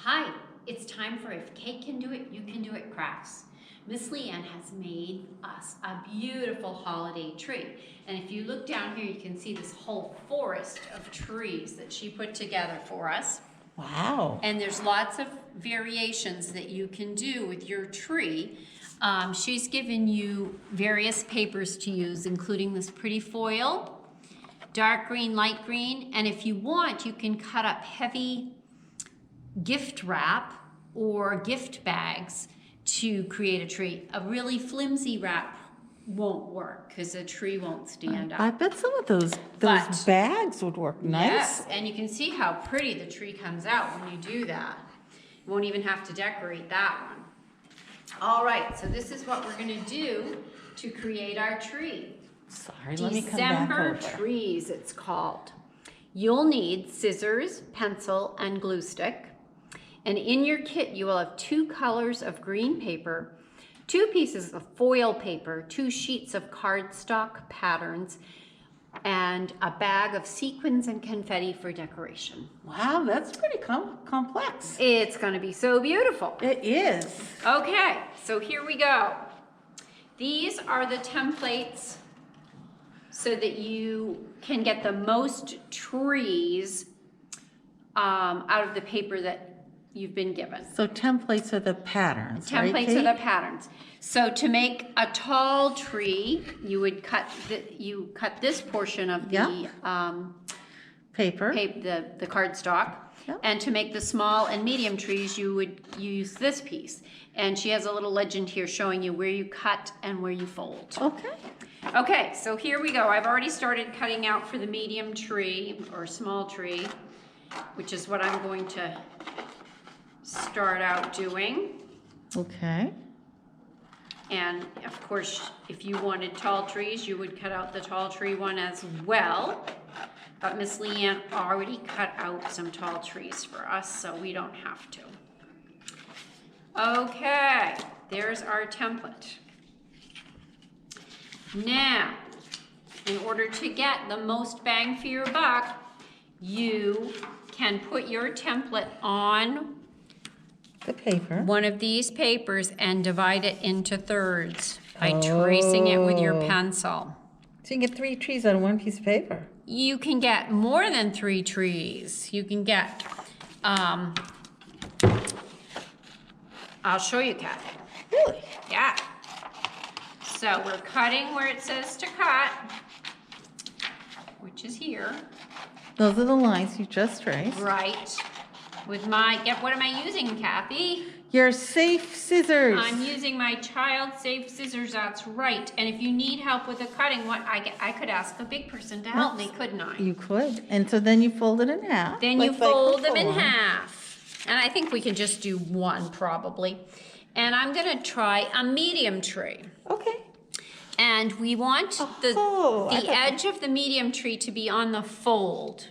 Hi, it's time for If Kate Can Do It, You Can Do It crafts. Miss Leanne has made us a beautiful holiday tree. And if you look down here, you can see this whole forest of trees that she put together for us. Wow. And there's lots of variations that you can do with your tree. She's given you various papers to use, including this pretty foil, dark green, light green, and if you want, you can cut up heavy gift wrap or gift bags to create a tree. A really flimsy wrap won't work because the tree won't stand up. I bet some of those bags would work nice. Yes, and you can see how pretty the tree comes out when you do that. You won't even have to decorate that one. All right, so this is what we're going to do to create our tree. Sorry, let me come back over. December trees, it's called. You'll need scissors, pencil, and glue stick. And in your kit, you will have 2 colors of green paper, 2 pieces of foil paper, 2 sheets of cardstock patterns, and a bag of sequins and confetti for decoration. Wow, that's pretty complex. It's going to be so beautiful. It is. Okay, so here we go. These are the templates so that you can get the most trees out of the paper that you've been given. So templates are the patterns, right, Templates Kate? are the patterns. So to make a tall tree, you would cut this portion of the paper, the cardstock. Yep. And to make the small and medium trees, you would use this piece. And she has a little legend here showing you where you cut and where you fold. Okay. Okay, so here we go. I've already started cutting out for the medium tree or small tree, which is what I'm going to start out doing. Okay. And of course, if you wanted tall trees, you would cut out the tall tree one as well. But Miss Leanne already cut out some tall trees for us, so we don't have to. Okay, there's our template. Now, in order to get the most bang for your buck, you can put your template on the paper, one of these papers, and divide it into thirds by tracing it with your pencil. So you can get 3 trees out of 1 piece of paper. You can get more than 3 trees. You can get, I'll show you, Kathy. Really? Yeah. So we're cutting where it says to cut, which is here. Those are the lines you just traced. Right. With my, what am I using, Kathy? Your safe scissors. I'm using my child safe scissors, that's right. And if you need help with the cutting, I could ask a big person to help me, couldn't I? You could. And so then you fold it in half. Then you fold them in half. And I think we can just do one probably. And I'm gonna try a medium tree. Okay. And we want the edge of the medium tree to be on the fold.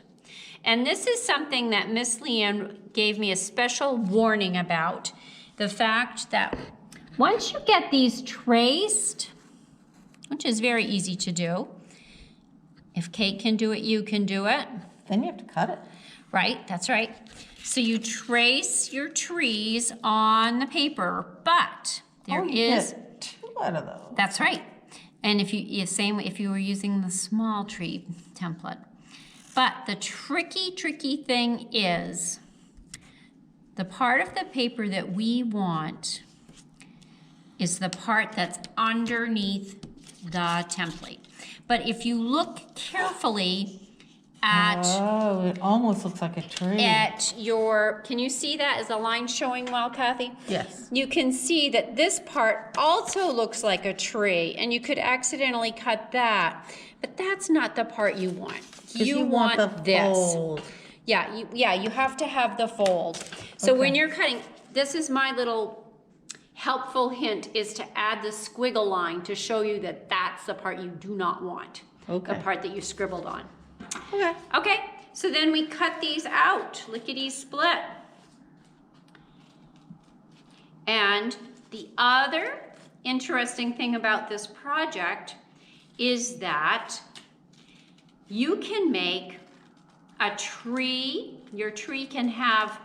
And this is something that Miss Leanne gave me a special warning about. The fact that once you get these traced, which is very easy to do, if Kate can do it, you can do it. Then you have to cut it. Right, that's right. So you trace your trees on the paper, but there is... Get 2 out of those. That's right. And if you were using the small tree template. But the tricky thing is the part of the paper that we want is the part that's underneath the template. But if you look carefully at... Oh, it almost looks like a tree. Can you see that? Is the line showing well, Kathy? Yes. You can see that this part also looks like a tree, and you could accidentally cut that. But that's not the part you want. You want the this. fold. Yeah, you have to have the fold. So when you're cutting, this is my little helpful hint, is to add the squiggle line to show you that that's the part you do not want. Okay. The part that you scribbled on. Okay. Okay, so then we cut these out, lickety split. And the other interesting thing about this project is that you can make a tree. Your tree can have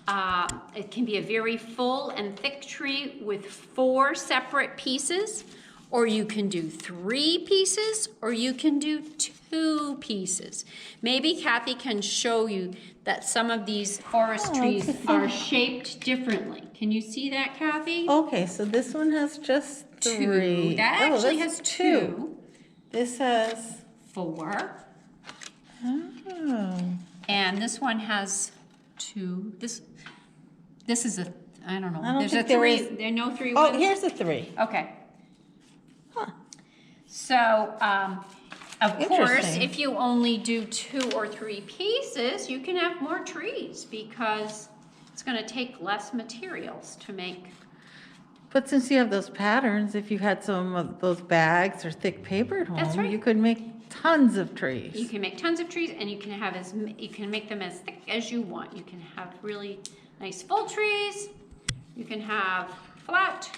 It can be a very full and thick tree with 4 separate pieces, or you can do 3 pieces, or you can do 2 pieces. Maybe Kathy can show you that some of these forest trees are shaped differently. Can you see that, Kathy? Okay, so this one has just 3. 2. That actually has that's 2. This has 4. Oh. And this one has 2. This is a, I don't know. I don't There's think a there 3. is- There are no 3 Oh, ones? here's a 3. Okay. Huh. So, of course, Interesting. if you only do 2 or 3 pieces, you can have more trees because it's going to take less materials to make. But since you have those patterns, if you had some of those bags or thick paper at home, That's right. you could make tons of trees. You can make tons of trees, and you can have you can make them as thick as you want. You can have really nice full trees. You can have flat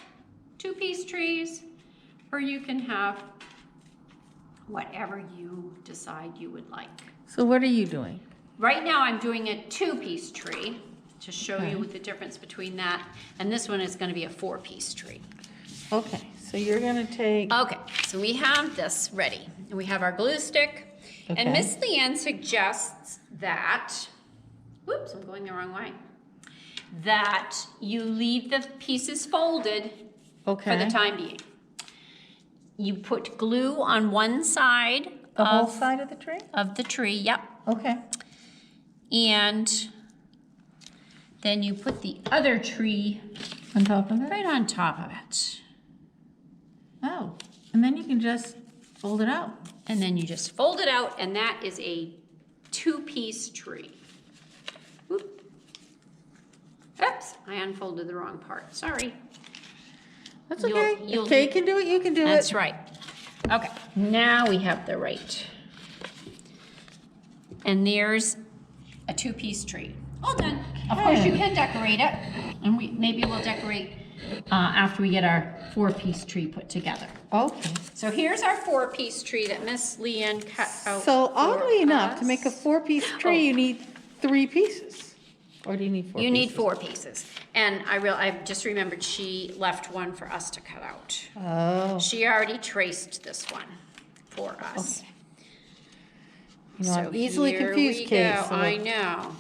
2-piece trees, or you can have whatever you decide you would like. So what are you doing? Right now I'm doing a 2-piece tree to show Okay. you the difference between that, and this one is going to be a 4-piece tree. Okay, so you're gonna take. Okay, so we have this ready, and we have our glue stick, Okay. and Miss Leanne suggests that, whoops, I'm going the wrong way, that you leave the pieces folded Okay. for the time being. You put glue on one side The whole of, side of the tree? of the tree, yep, Okay. and then you put the other tree On top of it? right on top of it. Oh, and then you can just fold it out. And then you just fold it out, and that is a 2-piece tree. Whoop. Oops, I unfolded the wrong part, sorry. That's You'll- okay. you'll- If Kay can do it, you can do That's it. right. Okay, now we have the right. And there's a 2-piece tree. All done. Of course, you can decorate it, and maybe we'll decorate after we get our 4-piece tree put together. Okay. So here's our 4-piece tree that Miss Leanne cut out. So for oddly enough, to us. make a 4-piece tree, you need 3 pieces. Or do you need 4 You pieces? need 4 pieces. And I just remembered she left one for us to cut out. Oh. She already traced this one for us. Okay. You know, I'm easily here confused, we Kay. go. So I know.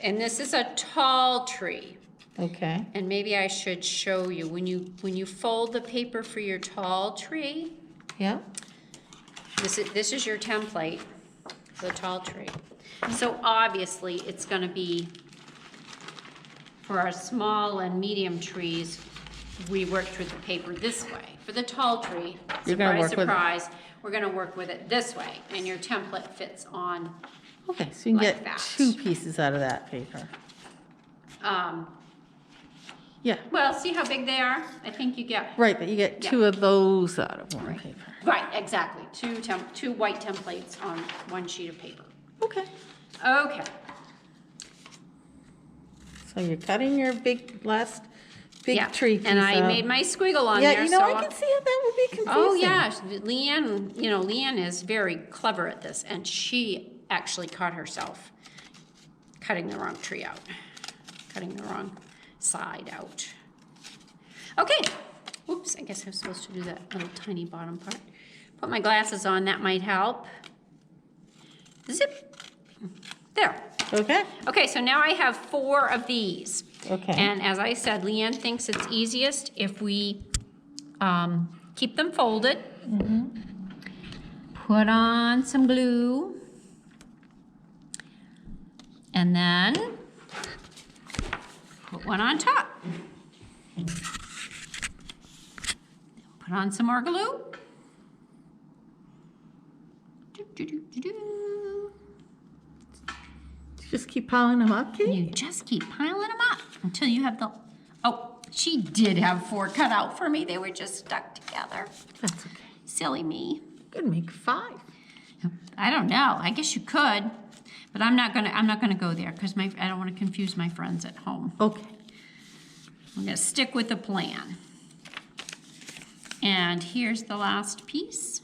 And this is a tall tree. okay. And maybe I should show you when you fold the paper for your tall tree. Yeah. This is your template for the tall tree. So obviously it's going to be for our small and medium trees. We worked with the paper this way. For the tall tree, You're gonna surprise, work with- surprise, we're going to work with it this way, and your template fits on. Okay, so you can Like get that. 2 pieces out of that paper. Yeah. Well, see how big they are? I think you get. Right, but you get Yeah. 2 of those out of one Right. paper. Right, exactly. Two white templates on one sheet of paper. Okay. Okay. So you're cutting your last big Yeah. tree piece And I out. made my squiggle on Yeah, there. you know, so I can see how that would be confusing. Oh yeah, Leanne is very clever at this, and she actually caught herself cutting the wrong tree out, cutting the wrong side out. Okay, oops, I guess I was supposed to do that little tiny bottom part. Put my glasses on, that might help. Zip, there. Okay. Okay, so now I have 4 of these. Okay. And as I said, Leanne thinks it's easiest if we keep them folded. Put on some glue. And then put one on top. Put on some more glue. Do-do-do-do-do. Just keep piling them up, Kate? You just keep piling them up until you have the, oh, she did have 4 cut out for me. They were just stuck together. That's okay. Silly me. You could make 5. I don't know. I guess you could, but I'm not gonna go there because I don't want to confuse my friends at home. Okay. I'm gonna stick with the plan. And here's the last piece.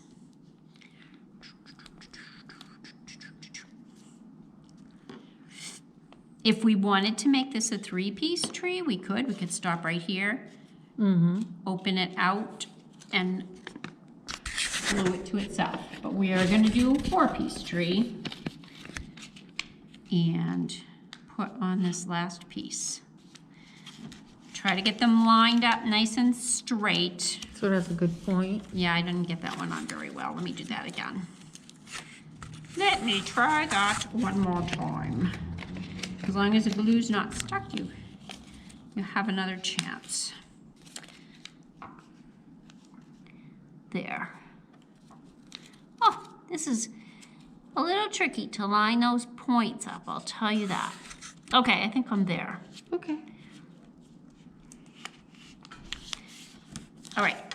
If we wanted to make this a 3-piece tree, we could. We could stop right here, open it out, and glue it to itself. But we are going to do a 4-piece tree and put on this last piece. Try to get them lined up nice and straight. So that's a good point. Yeah, I didn't get that one on very well. Let me do that again. Let me try that one more time. As long as the glue's not stuck, you have another chance. There. Oh, this is a little tricky to line those points up, I'll tell you that. Okay, I think I'm there. Okay. All right.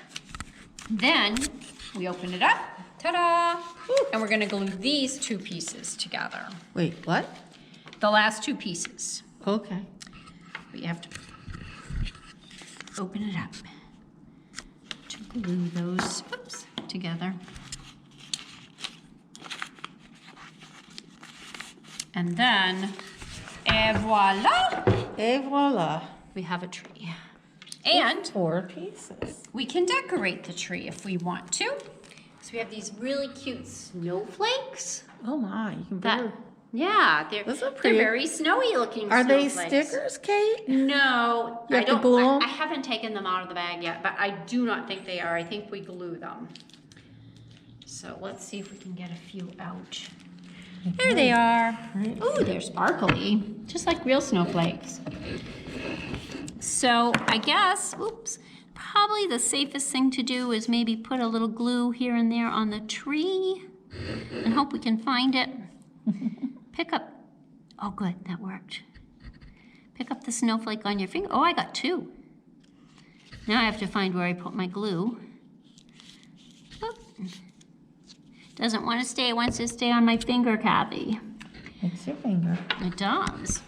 Then we open it up. Ta-da! And we're gonna glue these 2 pieces together. Wait, what? The last 2 pieces. Okay. But you have to open it up to glue those together. And then, et voila! Et voila. We have a tree. And 4 pieces. we can decorate the tree if we want to. So we have these really cute snowflakes. Oh my, you can That, build. yeah, Those are they're pretty. very snowy looking Are they snowflakes. stickers, Kate? No, You I have to don't. glue 'em? I haven't taken them out of the bag yet, but I do not think they are. I think we glue them. So let's see if we can get a few out. There they are. Ooh, they're sparkly, just like real snowflakes. So I guess, probably the safest thing to do is maybe put a little glue here and there on the tree and hope we can find it. Pick up, oh good, that worked. Pick up the snowflake on your finger. Oh, I got 2. Now I have to find where I put my glue. Oop. Doesn't want to stay, it wants to stay on my finger, Kathy. It's your finger. It does.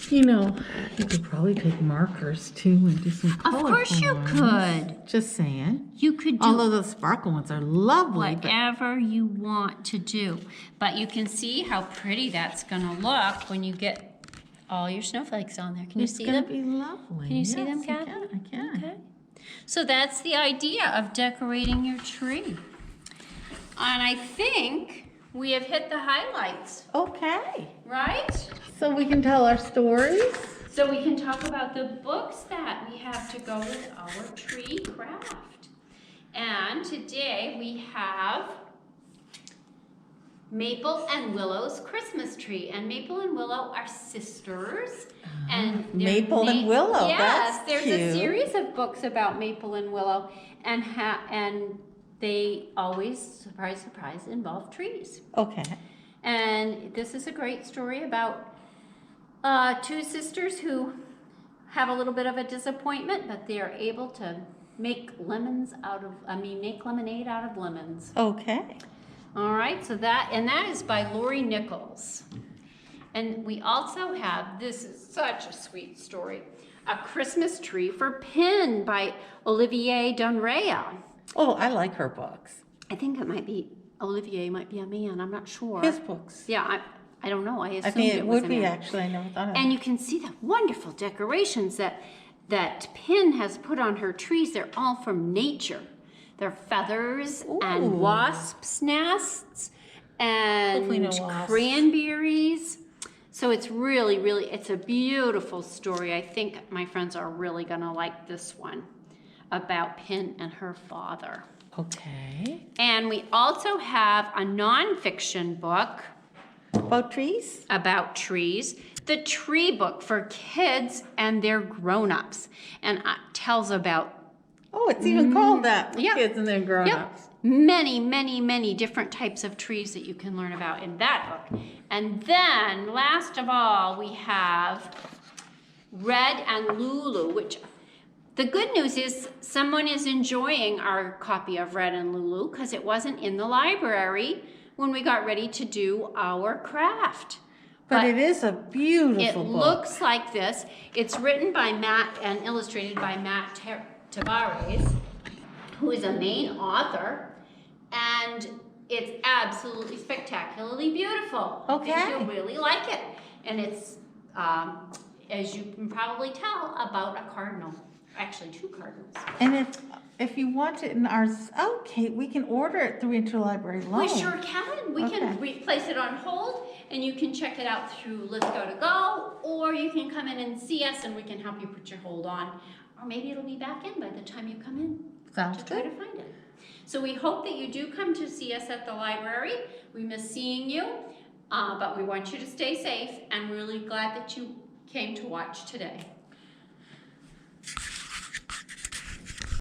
You know, you could probably take markers too and do some Of colorful course you ones. could. Just saying. You could do Although those sparkle ones are lovely. But whatever you want to do. But you can see how pretty that's gonna look when you get all your snowflakes on there. Can you see them? It's gonna be lovely. Can you see Yes, them, I Kathy? can. I can. Okay. So that's the idea of decorating your tree. And I think we have hit the highlights, Okay. right? So we can tell our stories. So we can talk about the books that we have to go with our tree craft. And today we have Maple and Willow's Christmas Tree. And Maple and Willow are sisters. And they're Maple and Willow, Yes, that's there's cute. a series of books about Maple and Willow. And they always, surprise, surprise, involve trees. Okay. And this is a great story about 2 sisters who have a little bit of a disappointment, but they are able to make lemonade out of lemons. Okay. All right, so that is by Lori Nichols. And we also have, this is such a sweet story, A Christmas Tree for Pin by Olivier Donrea. Oh, I like her books. I think it might be, Olivier might be a man, I'm not sure. His books. Yeah, I don't know, I assumed I think it was would a be man. actually. I never thought of And it. you can see the wonderful decorations that Pin has put on her trees. They're all from nature. They're feathers Ooh. and wasps' nests Hopefully and no wasps. cranberries. So it's really, really, it's a beautiful story. I think my friends are really gonna like this one about Pin and her father. Okay. And we also have a nonfiction book About trees? about trees, the tree book for kids and their grown-ups, and tells about Oh, it's even called that for Yep. kids and their grown-ups. many, many, many different types of trees that you can learn about in that book. And then, last of all, we have Red and Lulu, which the good news is someone is enjoying our copy of Red and Lulu because it wasn't in the library when we got ready to do our craft. But it is a beautiful It book. looks like this. It's written by Matt and illustrated by Matt Tavares, who is a Maine author, and it's absolutely spectacularly beautiful. I Okay. think you'll really like it. And it's as you can probably tell, about a cardinal, actually 2 cardinals. And if you want it in ours, okay, we can order it through interlibrary loan. We sure can. We can place it on hold, and you can check it out through Let's Go to Go, or you can come in and see us, and we can help you put your hold on. Or maybe it'll be back in by the time you come in. Sounds to try good. to find it. So we hope that you do come to see us at the library. We miss seeing you, but we want you to stay safe, and we're really glad that you came to watch today.